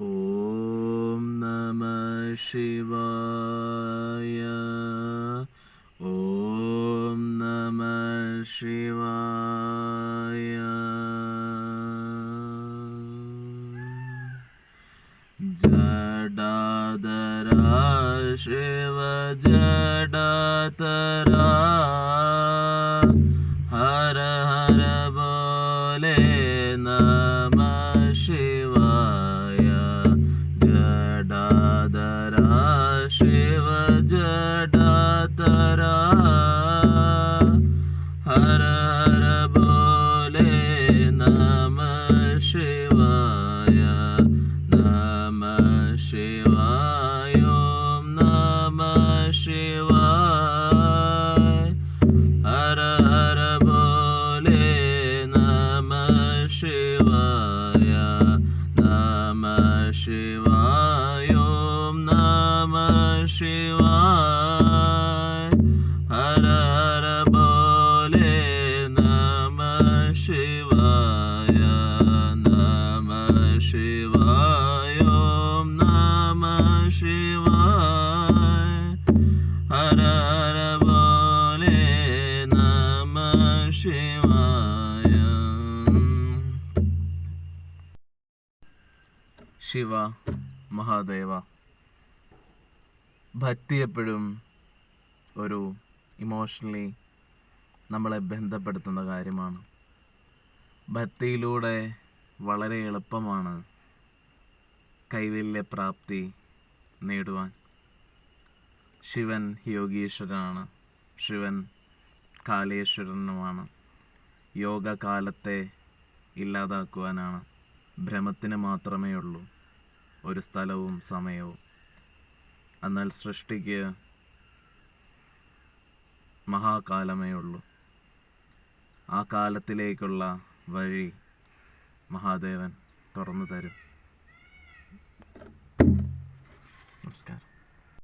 ഓം നമ ശിവായ. ഓം നമ ശിവായ. ജഡാധര ശിവ ജഡാധര ഹര ഹര ബോലെ നമ ശിവായ. ജഡാധര ശിവ ജഡാധര ഹര ഹര ബോലെ നമ ശിവായ. നമ ശിവായ. ഓം നമ ശിവായ. ഹര ഹര ബോലെ നമ ശിവായ. നമ ശിവായ. ഓം നമ ശിവായ. ഹര ഹര ബോലെ നമ ശിവായ. നമ ശിവായ. ഓം നമ ശിവായ. ഹര ഹര ബോലെ നമ ശിവായ. ശിവ മഹാദേവ. ഭക്തി എപ്പോഴും ഒരു ഇമോഷണലി നമ്മളെ ബന്ധപ്പെടുത്തുന്ന കാര്യമാണ്. ഭക്തിയിലൂടെ വളരെ എളുപ്പമാണ് കൈവല്യപ്രാപ്തി നേടുവാൻ. ശിവൻ യോഗീശ്വരനാണ്, ശിവൻ കാലേശ്വരനുമാണ്. യോഗകാലത്തെ ഇല്ലാതാക്കുവാനാണ്. ഭ്രമത്തിന് മാത്രമേ ഉള്ളൂ ഒരു സ്ഥലവും സമയവും. എന്നാൽ സൃഷ്ടിക്ക് മഹാകാലമേ ഉള്ളൂ. ആ കാലത്തിലേക്കുള്ള വഴി മഹാദേവൻ തുറന്നു തരും. നമസ്കാരം.